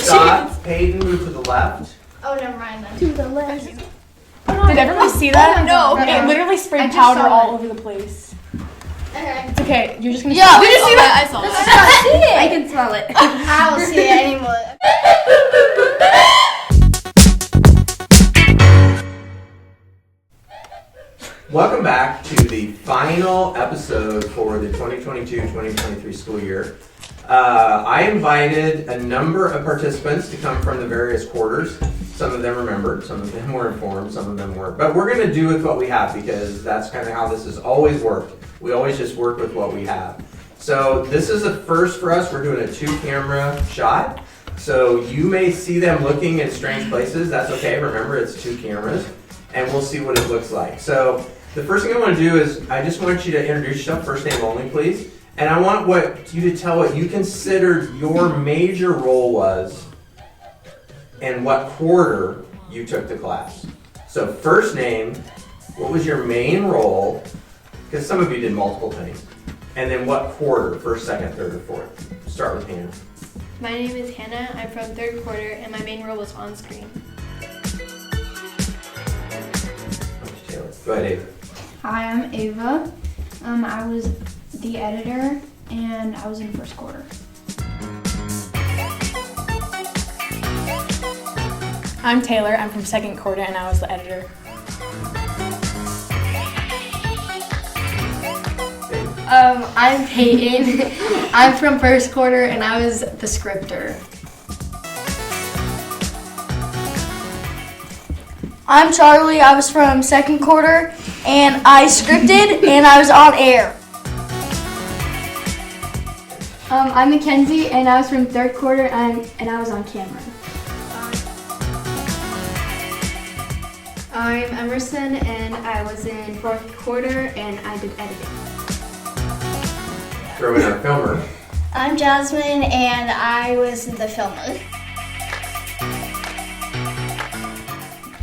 stop. Peyton, move to the left. Oh, never mind then. To the left. Did everyone see that? No. It literally sprayed I just powder saw all it. over the place. Okay. It's okay. You're just gonna. Yeah, Did you see that? I saw that. I can smell it. I don't see it anymore. Welcome back to the final episode for the 2022-2023 school year. I invited a number of participants to come from the various quarters. Some of them remembered, some of them were informed, some of them weren't. But we're going to do with what we have because that's kind of how this has always worked. We always just work with what we have. So this is a first for us. We're doing a 2-camera shot. So you may see them looking in strange places. That's okay. Remember, it's 2 cameras. And we'll see what it looks like. So the first thing I want to do is I just want you to introduce yourself, first name only, please. And I want you to tell what you considered your major role was and what quarter you took the class. So first name, what was your main role? Because some of you did multiple things. And then what quarter, first, second, third, or fourth? Start with Hannah. My name is Hannah. I'm from 3rd quarter, and my main role was on screen. Taylor. Go ahead, Ava. Hi, I'm Ava. I was the editor, and I was in 1st quarter. I'm Taylor. I'm from 2nd quarter, and I was the editor. I'm Peyton. I'm from 1st quarter and I was the scripter. I'm Charlie. I was from 2nd quarter and I scripted and I was on air. I'm Mackenzie, and I was from 3rd quarter, and I was on camera. I'm Emerson, and I was in 4th quarter, and I did editing. Throw in our filmer. I'm Jasmine, and I was the filmer.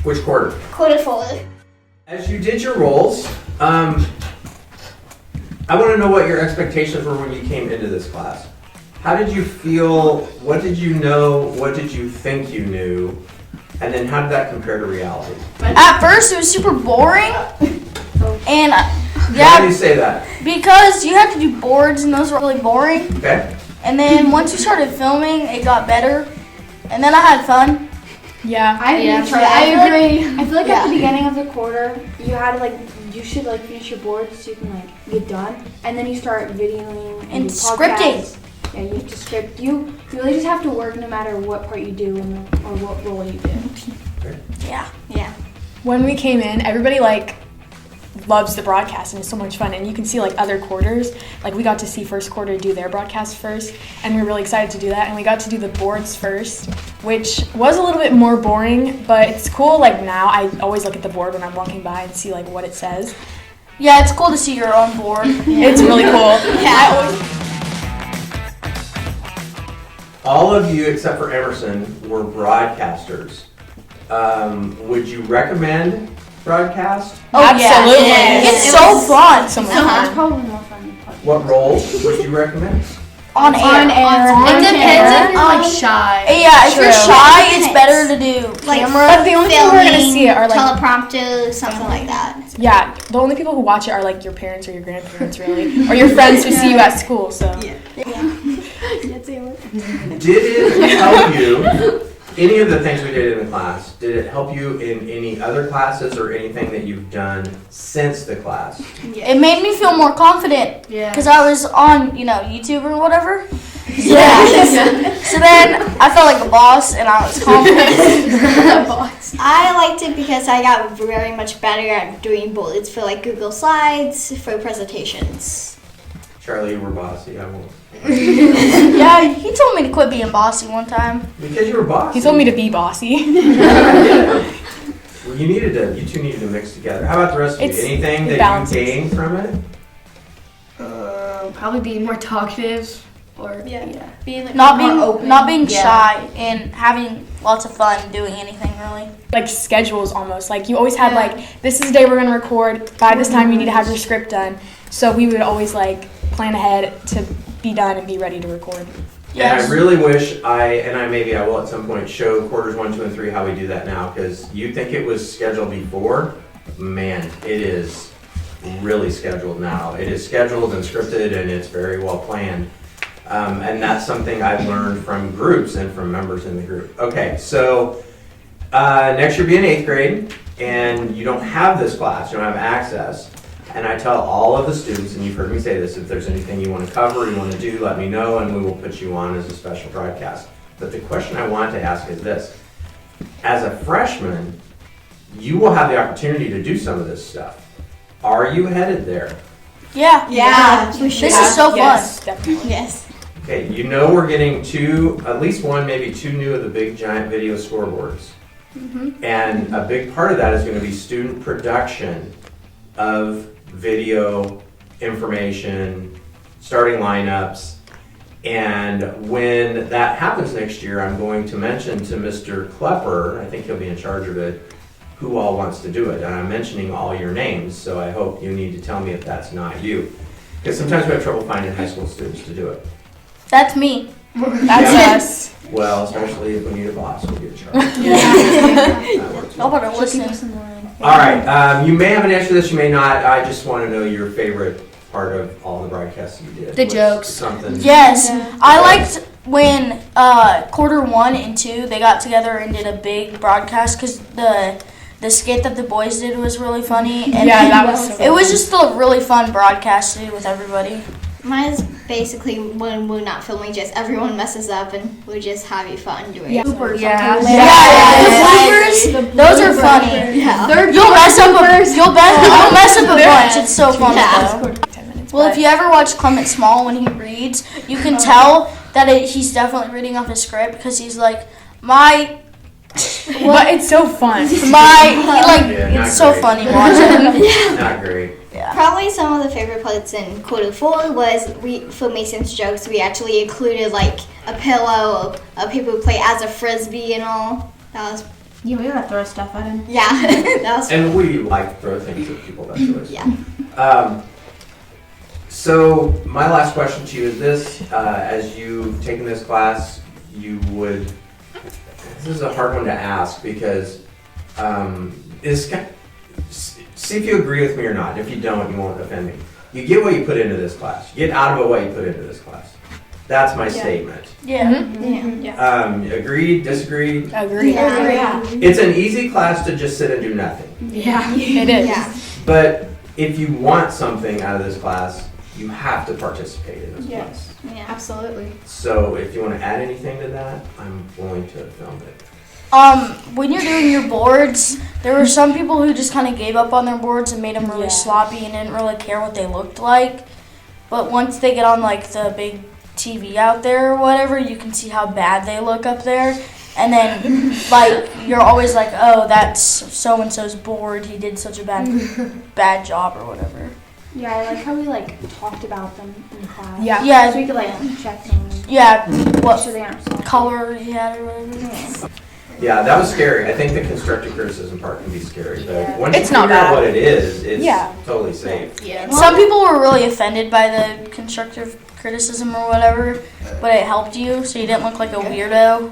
Which quarter? Quarter forward. As you did your roles, I want to know what your expectations were when you came into this class. How did you feel? What did you know? What did you think you knew? And then how did that compare to reality? At first it was super boring and Why do you say that? because you had to do boards and those were really boring. Okay. And then once we started filming it got better and then I had fun. Yeah. I agree. Yeah, Charlie. I agree. I feel like at Yeah. the beginning of the quarter, you had to you should finish your boards so you can get done, and then you start videoing And do scripting. podcasts. Yeah, you have to script. You really just have to work no matter what part you do or what role you do. Yeah. When we came in, everybody loves the broadcast and it's so much fun, and you can see other quarters. We got to see 1st quarter do their broadcast first, and we were really excited to do that, and we got to do the boards first, which was a little bit more boring, but it's cool. Now I always look at the board when I'm walking by and see what it says. Yeah, it's cool to see your own board. It's really cool. All of you except for Emerson were broadcasters. Would you recommend broadcast? Oh, Absolutely. Yeah. It's so fun. So much It's fun. probably more fun than podcast. What roles would you recommend? On air. It depends if you're shy. Yeah, if you're True. shy, it's better to do camera. But the only people who are gonna see it are teleprompter, something like that. Yeah, the only people who watch it are your parents or your grandparents, really, or your friends who see you at school. So Did it help you, any of the things we did in the class, did it help you in any other classes or anything that you've done since the class? It made me feel more confident Yeah. because I was on, YouTube or whatever. Yeah. So then I felt like a boss and I was confident. I liked it because I got very much better at doing bullets for Google Slides, for presentations. Charlie, you were bossy, I won't. Yeah, he told me to quit being bossy one time. Because you were bossy. he told me to be bossy. Well, you two needed to mix together. How about the rest of you? It's- Anything it that balances. you gained from it? Probably being more talkative or Yeah. Being Not More being open. not being Yeah. shy and having lots of fun doing anything really. Schedules almost. You always had this is the day we're gonna record. By this time you need to have your script done. So we would always plan ahead to be done and be ready to record. Yes. And I really wish maybe I will at some point show quarters 1, 2, and 3 how we do that now, because you think it was scheduled before, man, it is really scheduled now. It is scheduled and scripted, and it's very well planned. And that's something I've learned from groups and from members in the group. Okay, so next year be in 8th grade, and you don't have this class, you don't have access. And I tell all of the students, and you've heard me say this, if there's anything you want to cover, you want to do, let me know, and we will put you on as a special broadcast. But the question I want to ask is this. As a freshman, you will have the opportunity to do some of this stuff. Are you headed there? Yeah. Yeah, we should. This is so fun. Yes, definitely. Yes. Okay, you know we're getting at least one, maybe 2 new of the big giant video scoreboards. And a big part of that is going to be student production of video information, starting lineups. And when that happens next year, I'm going to mention to Mr. Klepper, I think he'll be in charge of it, who all wants to do it. And I'm mentioning all your names, so I hope you need to tell me if that's not you. Because sometimes we have trouble finding high school students to do it. That's me. That's Yeah. us. Well, especially if we need a boss, we'll get a charge. That works well. Y'all better listen. All right, you may have an answer to this, you may not. I just want to know your favorite part of all the broadcasts you did. The What's jokes. Something. Yes, I liked when quarter 1 and 2 they got together and did a big broadcast because the skit that the boys did was really funny. And Yeah, that was so it was just a really fun broadcast to do with everybody. Mine is basically when we're not filming, just everyone messes up and we're just having fun doing it. Yeah. The bloopers, those are funny. Yeah. You'll mess up a bunch. It's so fun Yeah. though. 10 minutes. Well, if you ever watch Clement Small when he reads, you can tell that he's definitely reading off a script because he's like, But it's so fun. Yeah, it's so not great. funny watching. Not great. Probably some of the favorite parts in quarter 4 was for Mason's jokes, we actually included like a pillow, people who play as a frisbee and all. That was, Yeah, we gotta throw stuff at him. yeah, that was, And we like to throw things at people, that's really yeah. So my last question to you is this: as you've taken this class, this is a hard one to ask because see if you agree with me or not. If you don't, you won't offend me. You get what you put into this class. You get out of it what you put into this class. That's my statement. Yeah. Agreed? Disagreed? Agreed. Yeah. It's an easy class to just sit and do nothing. Yeah. It is. Yeah. But if you want something out of this class, you have to participate in this class. Yeah. Absolutely. So if you want to add anything to that, I'm willing to film it. When you're doing your boards, there were some people who just kind of gave up on their boards and made them really sloppy and didn't really care what they looked like. But once they get on like the big TV out there or whatever, you can see how bad they look up there. And then like you're always like, oh, that's so and so's board. He did such a bad job or whatever. Yeah, I like how we talked about them in class. Yeah. Yeah. So we could check them and Yeah. make What sure they aren't soft. color he had or whatever. Yeah, that was scary. I think the constructive criticism part can be scary, but once It's you not figure out bad. what it is, it's Yeah. totally safe. Yeah. Some people were really offended by the constructive criticism or whatever, but it helped you so you didn't look like a weirdo.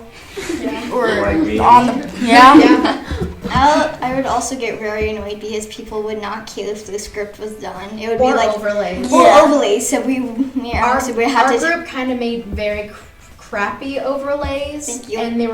Or Like me. on the yeah. I would also get very annoyed because people would not care if the script was done. It would Or be like overlays. Yeah. overlays, so we Our, so we had our to. group kind of made very crappy overlays, Thank you. and they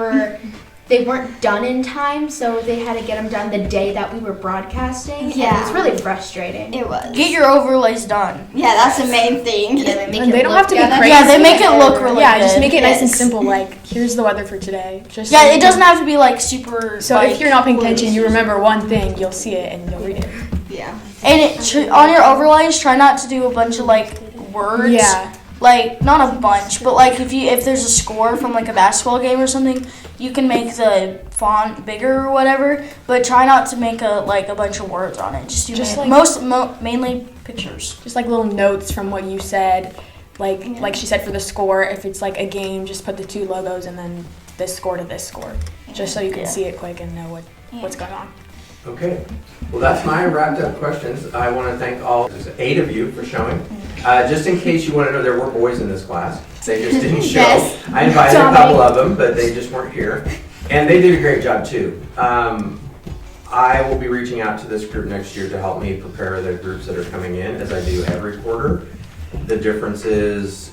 weren't done in time, so they had to get them done the day that we were broadcasting. Yeah. and it's really frustrating. It was. Get your overlays done. Yeah, that's the main thing. Yeah, they make And it they don't look have to be good. crazy. Yeah, they make it look really Yeah, good. just make it nice and Yes. simple. Like, here's the weather for today. Just Yeah, it doesn't have to be like super. So like, if you're not paying attention, you remember one thing, you'll see it and you'll read it. Yeah. And on your overlays, try not to do a bunch of like words. Yeah. Like not a bunch, but like if there's a score from like a basketball game or something, you can make the font bigger or whatever. But try not to make a bunch of words on it. Just mainly pictures. Just like little notes from what you said. Like she said for the score, if it's like a game, just put the 2 logos and then this score to this score. Just so you can see it quick and know what's going on. Okay. Well, that's my wrapped up questions. I want to thank all 8 of you for showing. Just in case you want to know, there were boys in this class. They just didn't show. Yes. I invited a couple of them, but they just weren't here. And they did a great job too. I will be reaching out to this group next year to help me prepare the groups that are coming in, as I do every quarter. The difference is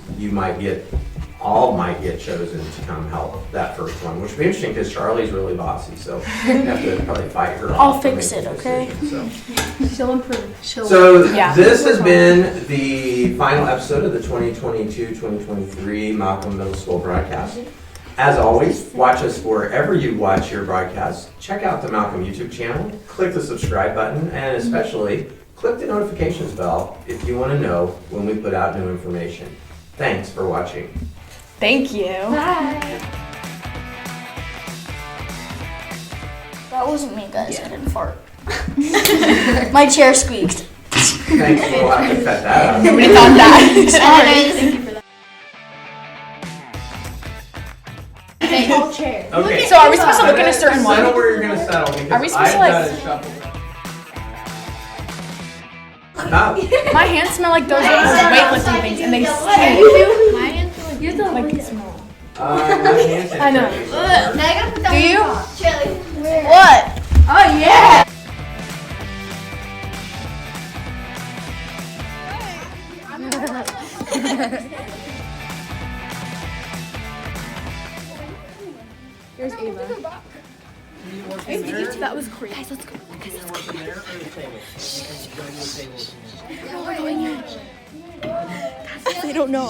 all might get chosen to come help that first one, which will be interesting because Charlie's really bossy, so you have to probably fight her. I'll off for fix making it, okay? decisions, She'll improve. So Yeah. this has been the final episode of the 2022-2023 Malcolm Middle School broadcast. As always, watch us wherever you watch your broadcasts. Check out the Malcolm YouTube channel, click the subscribe button, and especially click the notifications bell if you want to know when we put out new information. Thanks for watching. Thank you. That wasn't me, guys. I didn't fart. My chair squeaked. Thanks, we'll have to cut that out. Nobody thought that. All chairs. Okay. So are we supposed to look at a certain Settle one? where you're gonna settle because Are we supposed to, I've like- got to shuffle. Stop. My hands smell like those weightlifting things, and they stink. You're the Like smell. My hand I know. sanitizer. Now I gotta put that Do you? on. Chili. What? Oh yeah. Here's Ava. That was crazy. Guys, let's go. They don't know.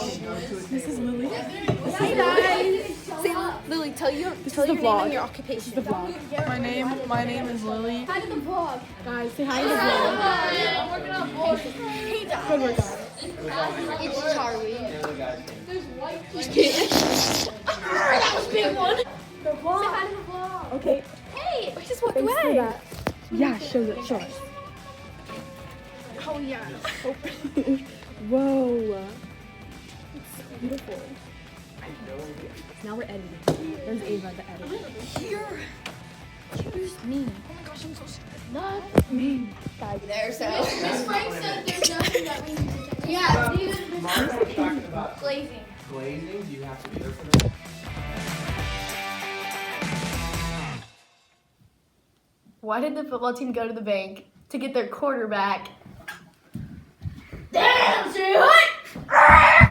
This is Lily. Hi guys. Say, Lily, tell your name and your occupation. The vlog. My name is Lily. Hi to the vlog. Guys, say hi to the vlog. Good work, guys. It's Charlie. That was big one. The vlog. Say hi to the vlog. Okay. Hey, I just walked Thanks for away. that. Yeah, show us. Oh yeah. Whoa. It's beautiful. Now we're editing. There's Ava, the editor. Here's me. Oh my gosh, I'm so stupid. There, so. Miss Frank said there's nothing that we need to check. Yeah, dude. Mark, what are you talking about? Glazing. Glazing? Do you have to be there for that? Why did the football team go to the bank to get their quarterback? Damn, dude.